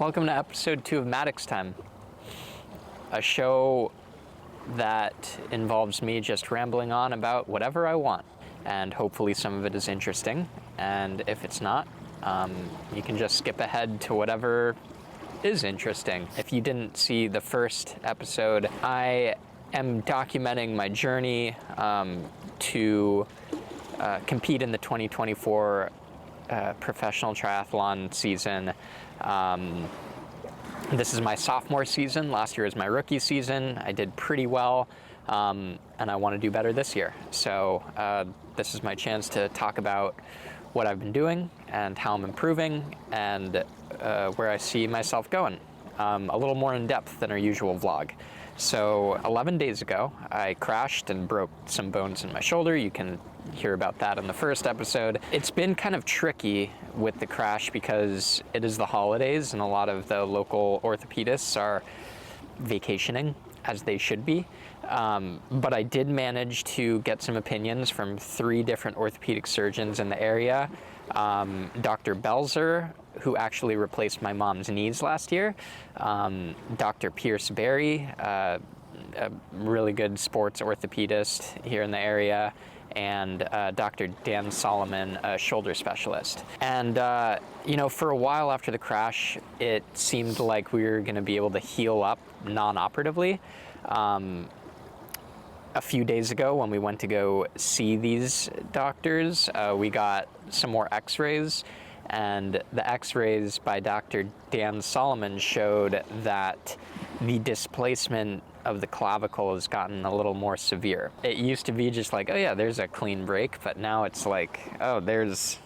Welcome to episode 2 of Mattox Time, a show that involves me just rambling on about whatever I want, and hopefully some of it is interesting, and if it's not, you can just skip ahead to whatever is interesting. If you didn't see the first episode, I am documenting my journey to compete in the 2024 professional triathlon season. This is my sophomore season. Last year was my rookie season. I did pretty well, and I want to do better this year. So this is my chance to talk about what I've been doing and how I'm improving and where I see myself going. A little more in depth than our usual vlog. So 11 days ago, I crashed and broke some bones in my shoulder. You can hear about that in the first episode. It's been kind of tricky with the crash because it is the holidays and a lot of the local orthopedists are vacationing, as they should be. But I did manage to get some opinions from 3 different orthopedic surgeons in the area. Dr. Belzer, who actually replaced my mom's knees last year, Dr. Pierce Berry, a really good sports orthopedist here in the area, and Dr. Dan Solomon, a shoulder specialist. And, you know, for a while after the crash, it seemed like we were going to be able to heal up non-operatively. A few days ago, when we went to go see these doctors, we got some more x-rays, and the x-rays by Dr. Dan Solomon showed that the displacement of the clavicle has gotten a little more severe. It used to be just like, oh yeah, there's a clean break, but now it's like, oh, there's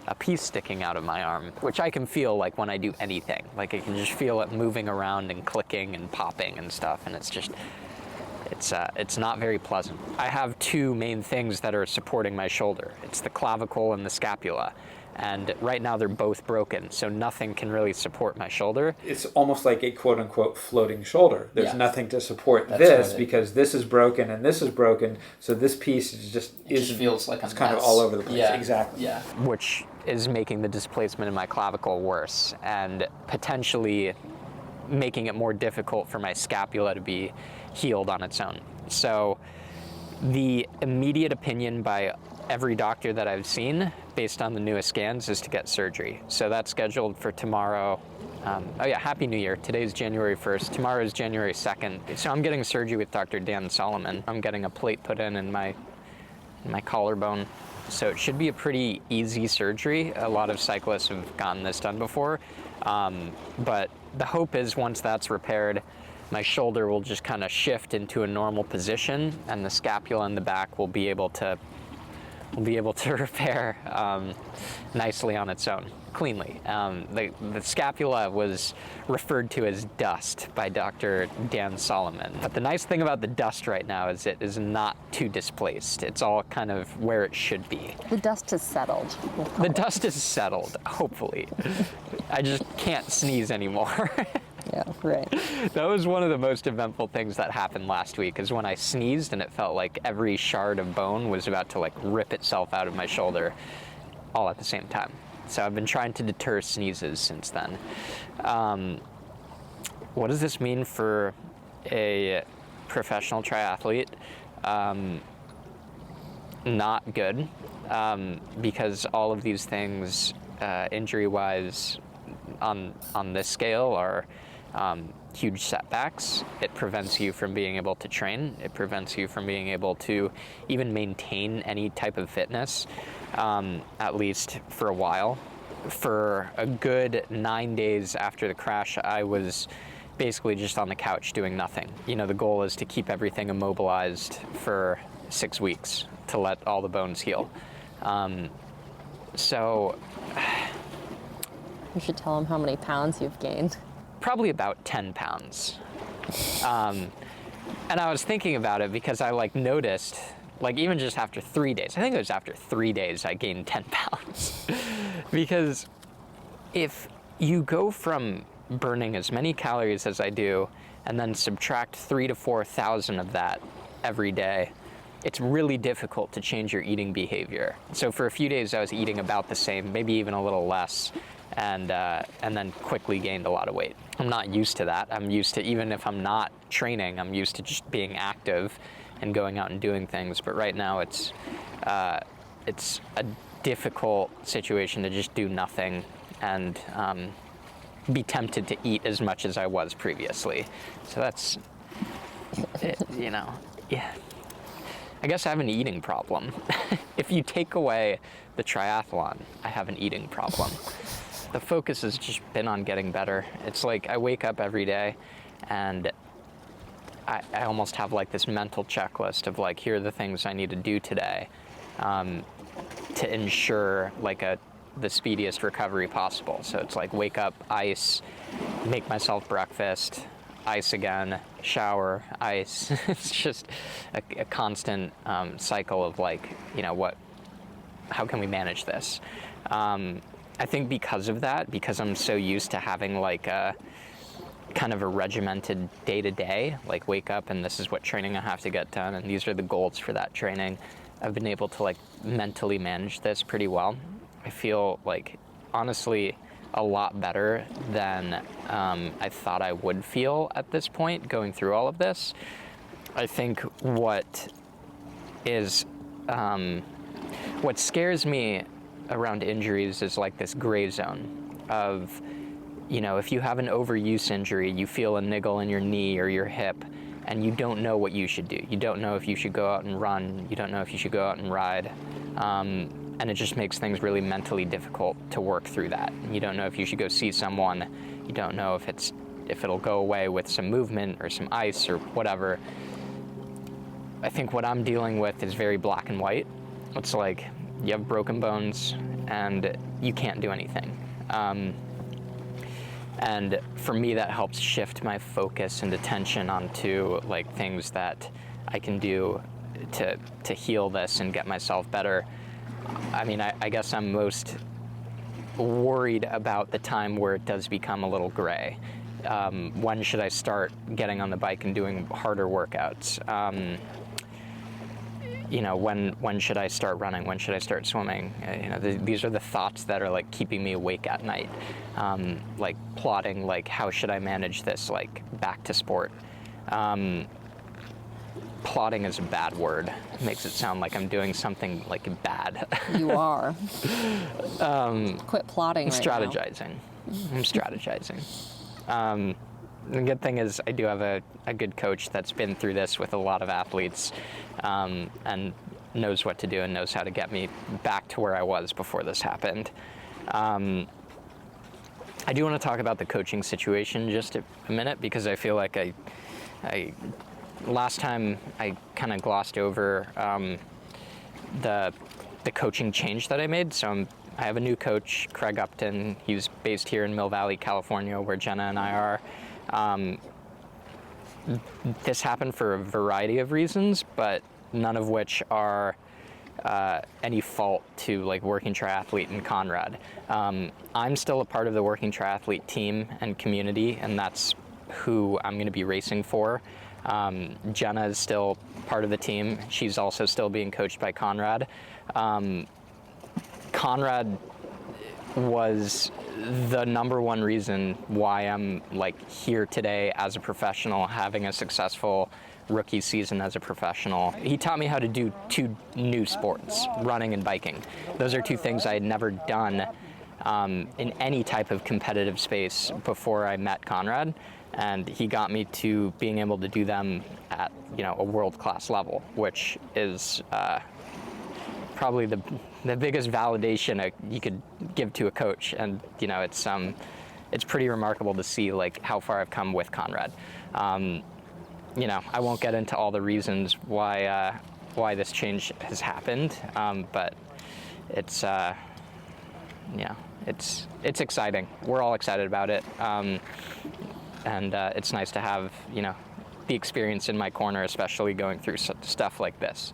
a piece sticking out of my arm, which I can feel like when I do anything. Like I can just feel it moving around and clicking and popping and stuff, and it's just, it's not very pleasant. I have 2 main things that are supporting my shoulder. It's the clavicle and the scapula. And right now they're both broken, so nothing can really support my shoulder. It's almost like a quote-unquote floating shoulder. There's nothing to support because this is broken and this is broken, so this piece just feels like it's kind of all over the place. Yeah. Exactly. Yeah. Which is making the displacement in my clavicle worse and potentially making it more difficult for my scapula to be healed on its own. So the immediate opinion by every doctor that I've seen, based on the newest scans, is to get surgery. So that's scheduled for tomorrow. Oh yeah, Happy New Year. Today's January 1st. Tomorrow is January 2nd. So I'm getting surgery with Dr. Dan Solomon. I'm getting a plate put in my collarbone. So it should be a pretty easy surgery. A lot of cyclists have gotten this done before. But the hope is once that's repaired, my shoulder will just kind of shift into a normal position, and the scapula in the back will be able to repair nicely on its own, cleanly. The scapula was referred to as dust by Dr. Dan Solomon. But the nice thing about the dust right now is it is not too displaced. It's all kind of where it should be. The dust has settled. The dust is settled, hopefully. I just can't sneeze anymore. Yeah, right. That was one of the most eventful things that happened last week, is when I sneezed and it felt like every shard of bone was about to like rip itself out of my shoulder all at the same time. So I've been trying to deter sneezes since then. What does this mean for a professional triathlete? Not good, because all of these things, injury-wise, on this scale are huge setbacks. It prevents you from being able to train. It prevents you from being able to even maintain any type of fitness, at least for a while. For a good 9 days after the crash, I was basically just on the couch doing nothing. You know, the goal is to keep everything immobilized for 6 weeks to let all the bones heal. So You should tell them how many pounds you've gained. Probably about 10 pounds. And I was thinking about it because I noticed, even just after 3 days, I think it was after 3 days I gained 10 pounds. Because if you go from burning as many calories as I do and then subtract 3,000 to 4,000 of that every day, it's really difficult to change your eating behavior. So for a few days I was eating about the same, maybe even a little less. and then quickly gained a lot of weight. I'm not used to that. I'm used to, even if I'm not training, I'm used to just being active and going out and doing things. But right now it's a difficult situation to just do nothing and be tempted to eat as much as I was previously. So that's, yeah. I guess I have an eating problem. If you take away the triathlon, I have an eating problem. The focus has just been on getting better. It's like I wake up every day and I almost have like this mental checklist of like, here are the things I need to do today to ensure like the speediest recovery possible. So it's like wake up, ice, make myself breakfast, ice again, shower, ice. It's just a constant cycle of like, how can we manage this? I think because of that, because I'm so used to having like a kind of a regimented day-to-day, like wake up and this is what training I have to get done and these are the goals for that training, I've been able to like mentally manage this pretty well. I feel like honestly a lot better than I thought I would feel at this point going through all of this. I think what scares me around injuries is like this gray zone of, if you have an overuse injury, you feel a niggle in your knee or your hip and you don't know what you should do. You don't know if you should go out and run. You don't know if you should go out and ride. And it just makes things really mentally difficult to work through that. You don't know if you should go see someone. You don't know if it'll go away with some movement or some ice or whatever. I think what I'm dealing with is very black and white. It's like you have broken bones and you can't do anything. And for me, that helps shift my focus and attention onto like things that I can do to heal this and get myself better. I mean, I guess I'm most worried about the time where it does become a little gray. When should I start getting on the bike and doing harder workouts? When should I start running? When should I start swimming? These are the thoughts that are like keeping me awake at night. Like plotting, like how should I manage this, like back to sport. Plotting is a bad word. It makes it sound like I'm doing something like bad. You are. Quit plotting right strategizing. I'm strategizing. The good thing is I do have a good coach that's been through this with a lot of athletes and knows what to do and knows how to get me back to where I was before this happened. I do want to talk about the coaching situation just a minute because I feel like I last time I kind of glossed over the coaching change that I made. So I have a new coach, Craig Upton. He's based here in Mill Valley, California, where Jenna and I are. This happened for a variety of reasons, but none of which are any fault to like Working Triathlete and Conrad. I'm still a part of the Working Triathlete team and community, and that's who I'm going to be racing for. Jenna is still part of the team. She's also still being coached by Conrad. Conrad was the number one reason why I'm like here today as a professional, having a successful rookie season as a professional. He taught me how to do two new sports, running and biking. Those are two things I had never done in any type of competitive space before I met Conrad. And he got me to being able to do them at, a world-class level, which is probably the biggest validation you could give to a coach. And it's pretty remarkable to see like how far I've come with Conrad. I won't get into all the reasons why this change has happened, but it's it's exciting. We're all excited about it. And it's nice to have, the experience in my corner, especially going through stuff like this.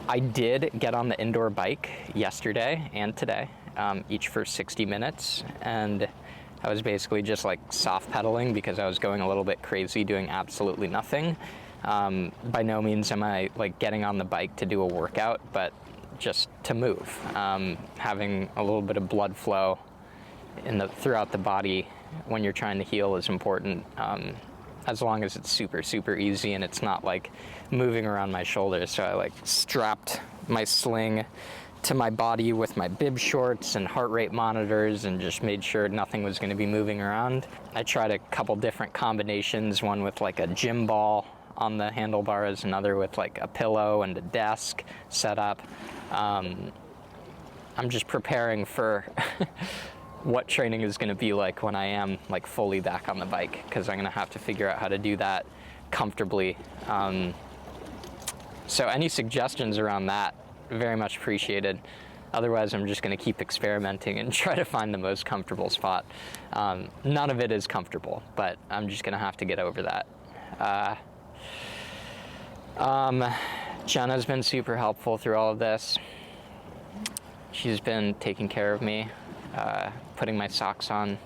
I did get on the indoor bike yesterday and today, each for 60 minutes. And I was basically just like soft pedaling because I was going a little bit crazy doing absolutely nothing. By no means am I like getting on the bike to do a workout, but just to move. Having a little bit of blood flow throughout the body when you're trying to heal is important, as long as it's super, super easy and it's not like moving around my shoulders. So I like strapped my sling to my body with my bib shorts and heart rate monitors and just made sure nothing was going to be moving around. I tried a couple different combinations, one with like a gym ball on the handlebars, another with like a pillow and a desk set up. I'm just preparing for what training is going to be like when I am like fully back on the bike, because I'm going to have to figure out how to do that comfortably. So any suggestions around that, very much appreciated. Otherwise, I'm just going to keep experimenting and try to find the most comfortable spot. None of it is comfortable, but I'm just going to have to get over that. Jenna's been super helpful through all of this. She's been taking care of me, putting my socks on.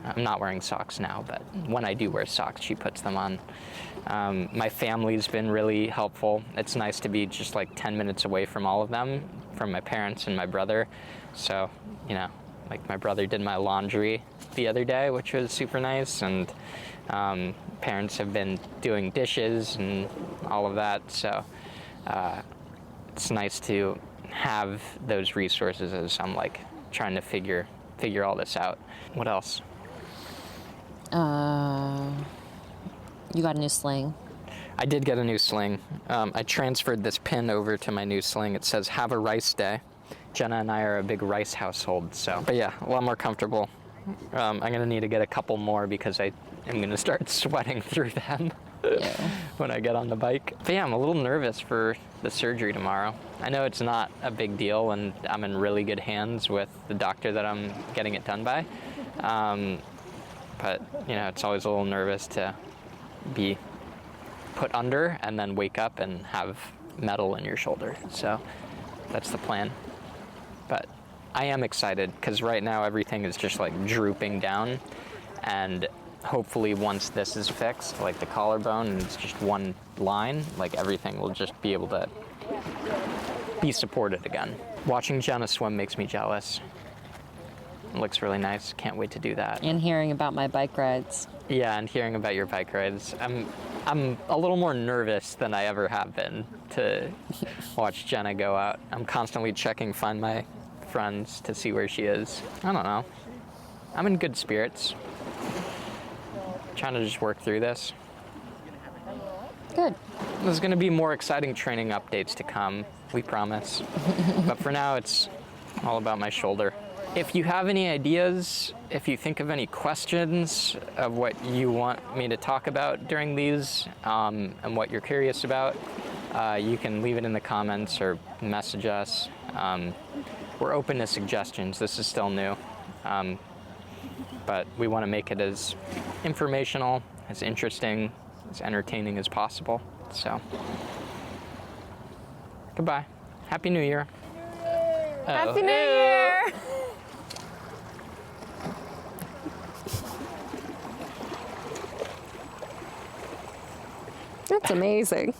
I'm not wearing socks now, but when I do wear socks, she puts them on. My family's been really helpful. It's nice to be just like 10 minutes away from all of them, from my parents and my brother. So, you know, like my brother did my laundry the other day, which was super nice. And parents have been doing dishes and all of that. So it's nice to have those resources as I'm like trying to figure all this out. What else? You got a new sling. I did get a new sling. I transferred this pin over to my new sling. It says, "Have a rice day." Jenna and I are a big rice household, so. But yeah, a lot more comfortable. I'm gonna need to get a couple more because I am gonna start sweating through them when I get on the bike. But yeah, I'm a little nervous for the surgery tomorrow. I know it's not a big deal and I'm in really good hands with the doctor that I'm getting it done by. But you know, it's always a little nervous to be put under and then wake up and have metal in your shoulder. So that's the plan. But I am excited because right now everything is just like drooping down, and hopefully once this is fixed, like the collarbone, and it's just one line, like everything will just be able to be supported again. Watching Jenna swim makes me jealous. It looks really nice. Can't wait to do that. And hearing about my bike rides. Yeah, and hearing about your bike rides. I'm a little more nervous than I ever have been to watch Jenna go out. I'm constantly checking Find My Friends to see where she is. I don't know. I'm in good spirits. Trying to just work through this. Good. There's going to be more exciting training updates to come, we promise. But for now, it's all about my shoulder. If you have any ideas, if you think of any questions of what you want me to talk about during these, and what you're curious about, you can leave it in the comments or message us. We're open to suggestions. This is still new. But we want to make it as informational, as interesting, as entertaining as possible. So, goodbye. Happy New Year. Happy New Year! That's amazing.